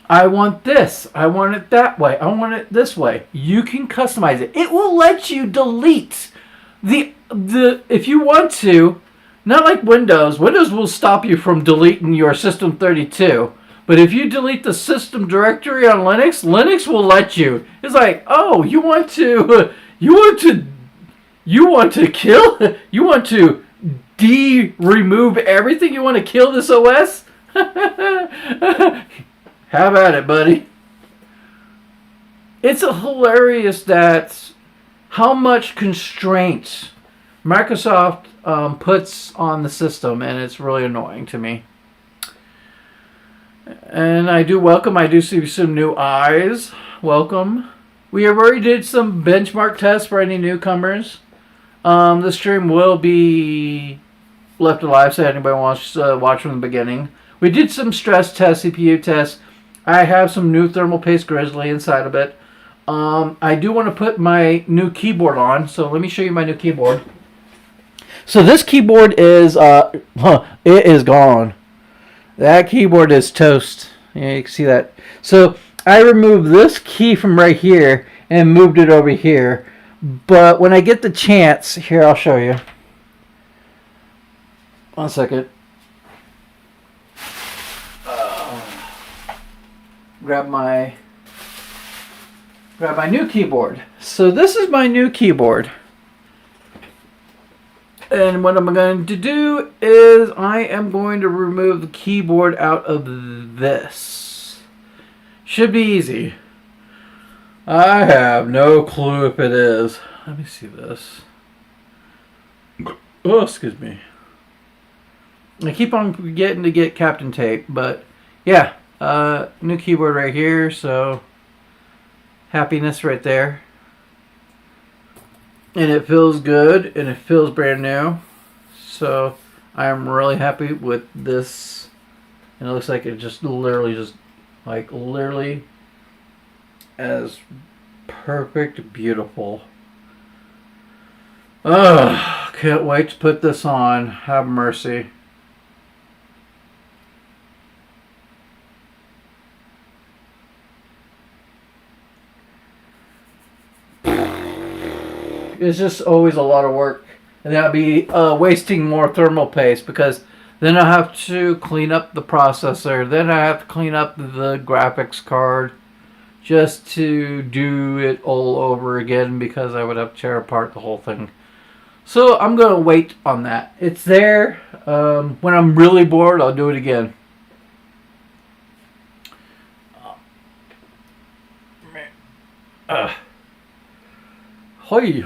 I want this. I want it that way. I want it this way. You can customize it. It will let you delete the if you want to. Not like Windows. Windows will stop you from deleting your System32. But if you delete the system directory on Linux, Linux will let you. It's like, oh, you want to kill? You want to remove everything? You want to kill this OS? Have at it, buddy. It's hilarious that how much constraints Microsoft puts on the system, and it's really annoying to me. And I do see some new eyes. Welcome. We have already did some benchmark tests for any newcomers. The stream will be left alive, so anybody wants to watch from the beginning. We did some stress tests, CPU tests. I have some new thermal paste Grizzly inside of it. I do want to put my new keyboard on, so let me show you my new keyboard. So this keyboard is, it is gone. That keyboard is toast. Yeah, you can see that. So I removed this key from right here and moved it over here. But when I get the chance, here I'll show you. 1 second. Grab my new keyboard. So this is my new keyboard. And what I'm going to do is I am going to remove the keyboard out of this. Should be easy. I have no clue if it is. Let me see this. Oh, excuse me. I keep on getting to get Captain Tape, but yeah, new keyboard right here, so happiness right there. And it feels good, and it feels brand new. So I'm really happy with this. And it looks like it just literally as perfect, beautiful. Ugh, can't wait to put this on. Have mercy. It's just always a lot of work, and then I'll be wasting more thermal paste because then I have to clean up the processor, then I have to clean up the graphics card just to do it all over again because I would have to tear apart the whole thing. So I'm going to wait on that. It's there. When I'm really bored, I'll do it again. Hoi.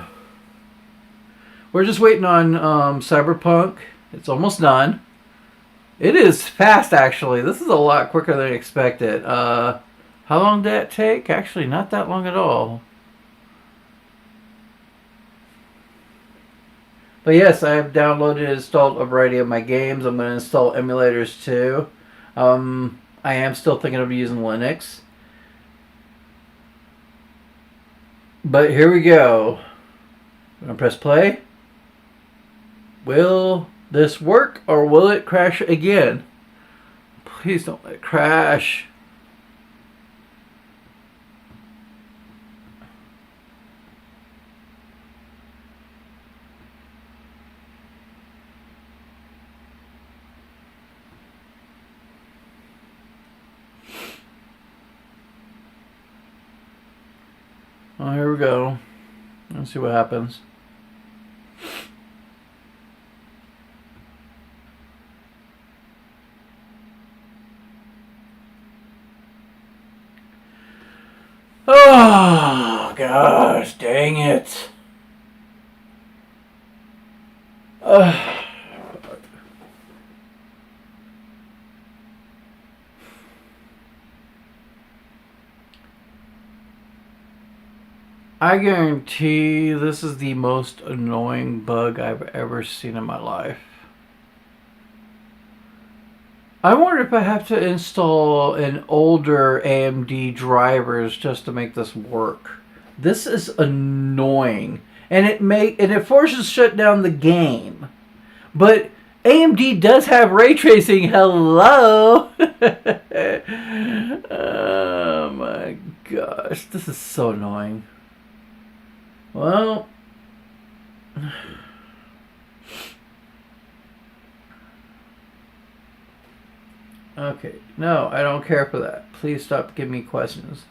We're just waiting on Cyberpunk. It's almost done. It is fast, actually. This is a lot quicker than expected. How long did that take? Actually, not that long at all. But yes, I have downloaded and installed a variety of my games. I'm going to install emulators too. I am still thinking of using Linux. But here we go. I'm going to press play. Will this work or will it crash again? Please don't let it crash. Oh, here we go. Let's see what happens. Oh, gosh, dang it. I guarantee this is the most annoying bug I've ever seen in my life. I wonder if I have to install an older AMD drivers just to make this work. This is annoying. And it forces shut down the game. But AMD does have ray tracing. Hello. Oh my gosh, this is so annoying. Well, okay. No, I don't care for that. Please stop giving me questions.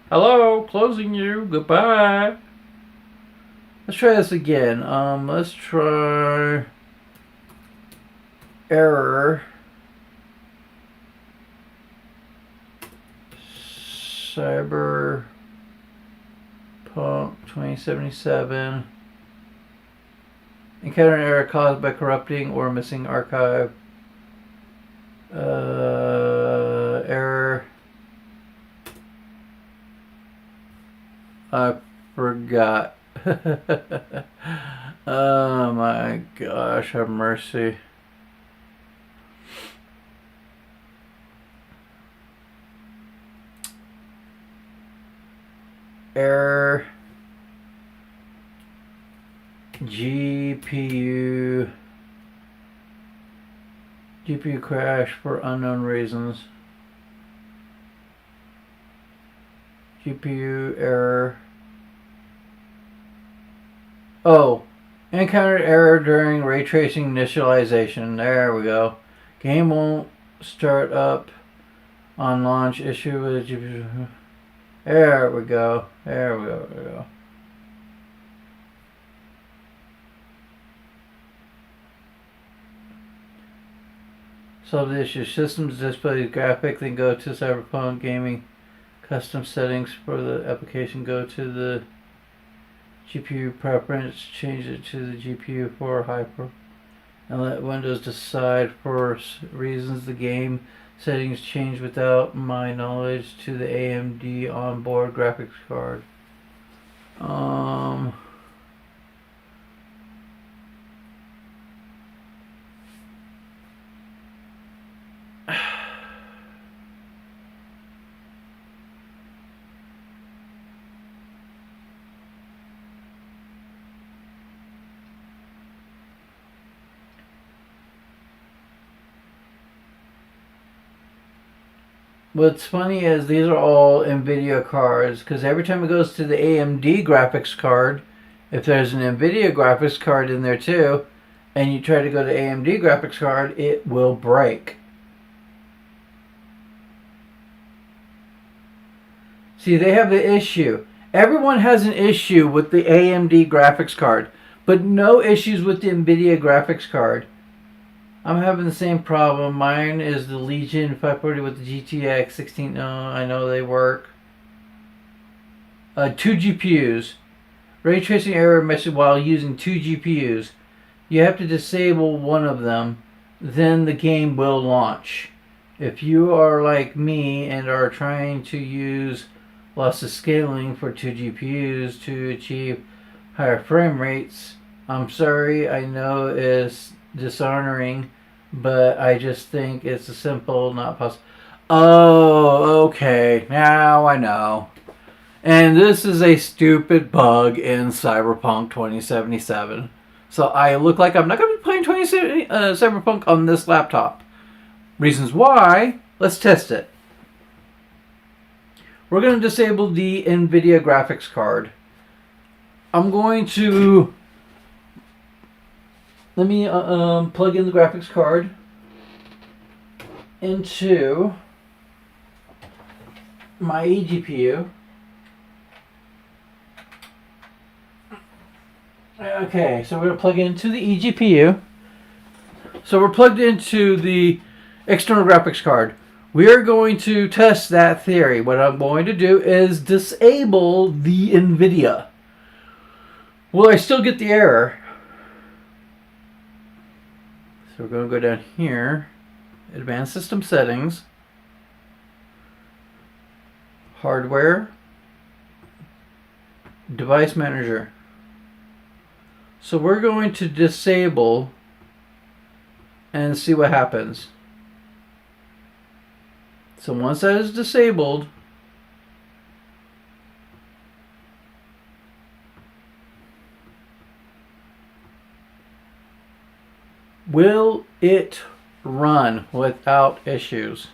Hello, closing you. Goodbye. Let's try this again. Let's try error. Cyberpunk 2077. Encounter an error caused by corrupting or missing archive. Error. I forgot. Oh my gosh, have mercy. Error. GPU crash for unknown reasons. GPU error. Oh, encountered error during ray tracing initialization. There we go. Game won't start up on launch. Issue with GPU. There we go. There we go. There we go. Solve the issue. Systems display graphic, then go to Cyberpunk Gaming custom settings for the application. Go to the GPU preference, change it to the GPU for hyper, and let Windows decide for reasons the game settings change without my knowledge to the AMD onboard graphics card. What's funny is these are all NVIDIA cards, because every time it goes to the AMD graphics card, if there's an NVIDIA graphics card in there too, and you try to go to AMD graphics card, it will break. See, they have the issue. Everyone has an issue with the AMD graphics card, but no issues with the NVIDIA graphics card. I'm having the same problem. Mine is the Legion 540 with the GTX 16. No, I know they work. 2 GPUs. Ray tracing error message while using 2 GPUs. You have to disable one of them, then the game will launch. If you are like me and are trying to use lossless scaling for 2 GPUs to achieve higher frame rates, I'm sorry, I know it's dishonoring, but I just think it's a simple, not possible. Oh, okay, now I know. And this is a stupid bug in Cyberpunk 2077. So I look like I'm not going to be playing Cyberpunk on this laptop. Reasons why, let's test it. We're going to disable the NVIDIA graphics card. I'm going to... Let me plug in the graphics card into my eGPU. Okay, so we're going to plug it into the eGPU. So we're plugged into the external graphics card. We are going to test that theory. What I'm going to do is disable the NVIDIA. Will I still get the error? So we're going to go down here, Advanced System Settings, Hardware, Device Manager. So we're going to disable and see what happens. So once that is disabled, Will it run without issues?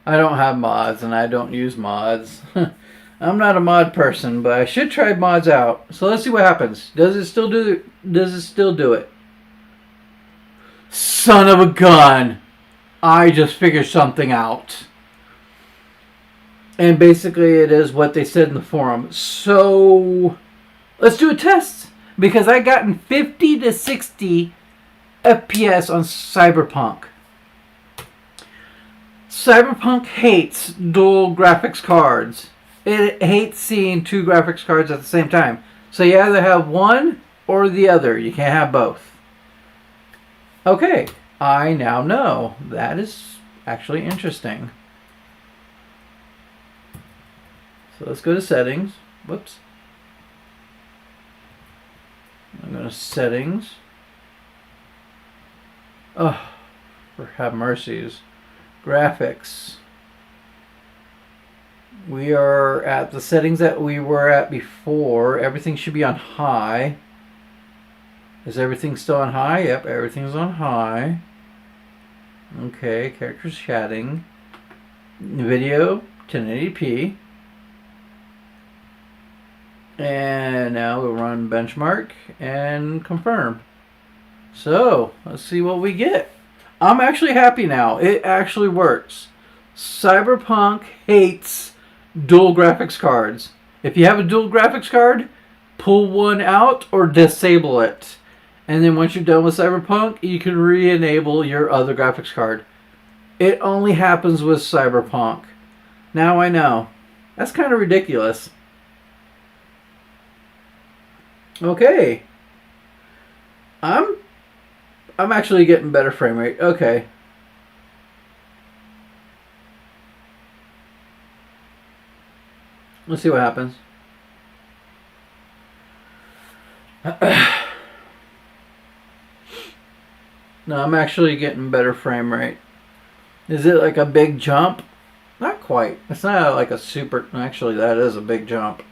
I don't have mods and I don't use mods. I'm not a mod person, but I should try mods out. So let's see what happens. Does it still do it? Son of a gun! I just figured something out. And basically it is what they said in the forum. So let's do a test. Because I gotten 50 to 60 FPS on Cyberpunk. Cyberpunk hates dual graphics cards. It hates seeing two graphics cards at the same time. So you either have one or the other. You can't have both. Okay, I now know. That is actually interesting. So let's go to settings. Whoops. I'm going to settings. Oh, for have mercies. Graphics. We are at the settings that we were at before. Everything should be on high. Is everything still on high? Yep, everything's on high. Okay, characters chatting. Video, 1080p. And now we'll run benchmark and confirm. So, let's see what we get. I'm actually happy now. It actually works. Cyberpunk hates dual graphics cards. If you have a dual graphics card, pull one out or disable it. And then once you're done with Cyberpunk, you can re-enable your other graphics card. It only happens with Cyberpunk. Now I know. That's kind of ridiculous. Okay. I'm actually getting better frame rate. Okay. Let's see what happens. No, I'm actually getting better frame rate. Is it like a big jump? Not quite. It's not like a super... Actually, that is a big jump.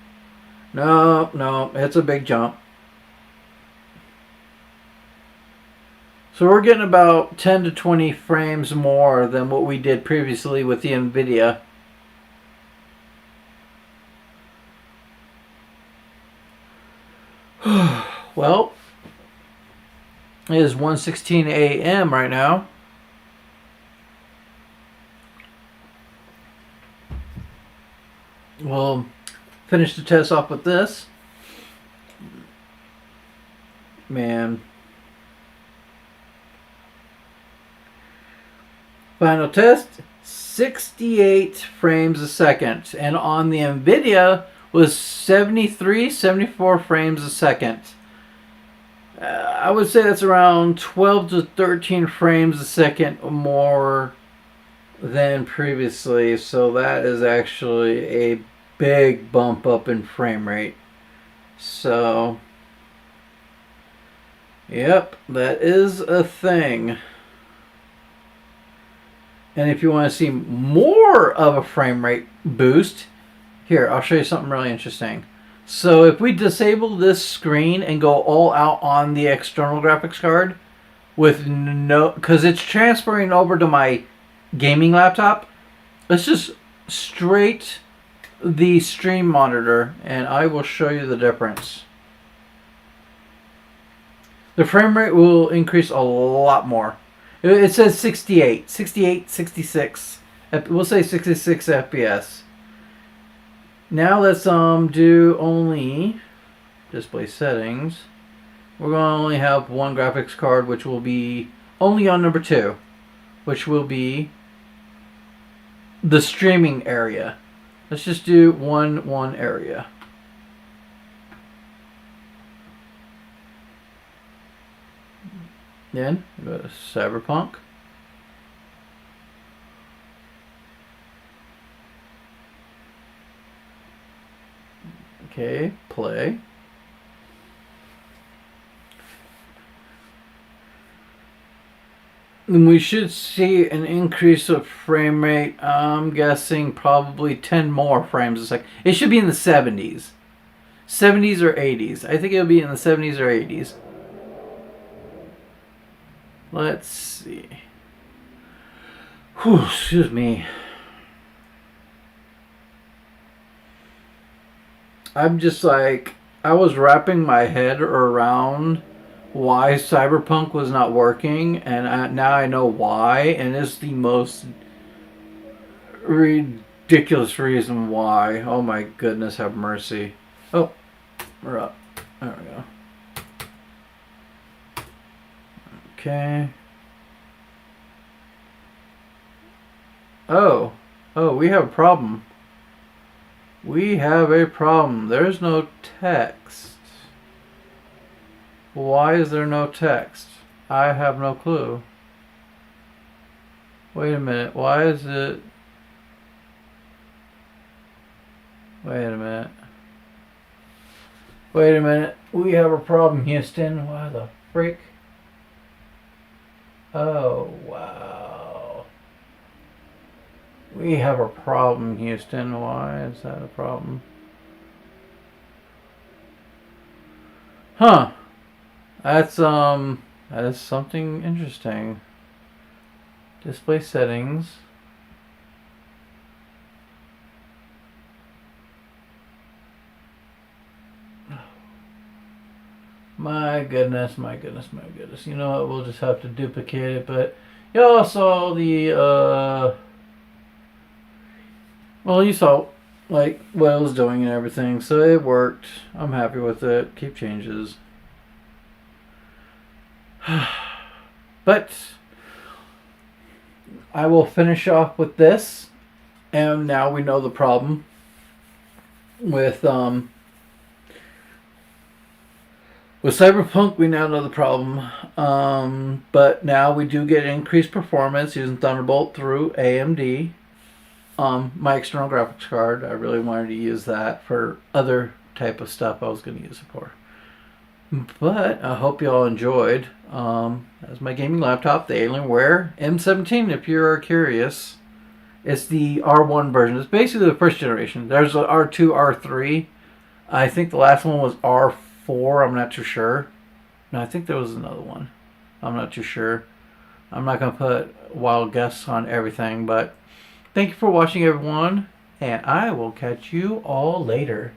No, it's a big jump. So we're getting about 10 to 20 frames more than what we did previously with the NVIDIA. Well, it is 1:16 a.m. right now. We'll finish the test off with this. Man. Final test, 68 frames a second. And on the NVIDIA was 73, 74 frames a second. I would say that's around 12 to 13 frames a second more than previously. So that is actually a big bump up in frame rate. So, yep, that is a thing. And if you want to see more of a frame rate boost, here, I'll show you something really interesting. So if we disable this screen and go all out on the external graphics card with no, because it's transferring over to my gaming laptop, let's just straight the stream monitor and I will show you the difference. The frame rate will increase a lot more. It says 68, 66. We'll say 66 FPS. Now let's do only display settings. We're going to only have one graphics card, which will be only on number 2, which will be the streaming area. Let's just do one area. Then go to Cyberpunk. Okay, play. And we should see an increase of frame rate. I'm guessing probably 10 more frames a second. It should be in the 70s. 70s or 80s. I think it'll be in the 70s or 80s. Let's see. Whew, excuse me. I'm just like, I was wrapping my head around why Cyberpunk was not working, and now I know why, and it's the most ridiculous reason why. Oh my goodness, have mercy. Oh, we're up. There we go. Okay. Oh, we have a problem. We have a problem. There's no text. Why is there no text? I have no clue. Wait a minute. Why is it... Wait a minute. Wait a minute. We have a problem, Houston. Why the frick? Oh, wow. We have a problem, Houston. Why is that a problem? Huh. That is something interesting. Display settings. My goodness, my goodness, my goodness. You know what, we'll just have to duplicate it, but y'all saw the, well, you saw, like, what I was doing and everything, so it worked. I'm happy with it. Keep changes. But I will finish off with this, and now we know the problem with Cyberpunk. We now know the problem, but now we do get increased performance using Thunderbolt through AMD. My external graphics card, I really wanted to use that for other type of stuff I was going to use it for. But I hope you all enjoyed. That's my gaming laptop, the Alienware M17, if you're curious. It's the R1 version. It's basically the first generation. There's an R2, R3. I think the last one was R4. I'm not too sure. No, I think there was another one. I'm not too sure. I'm not going to put wild guesses on everything, but thank you for watching, everyone, and I will catch you all later.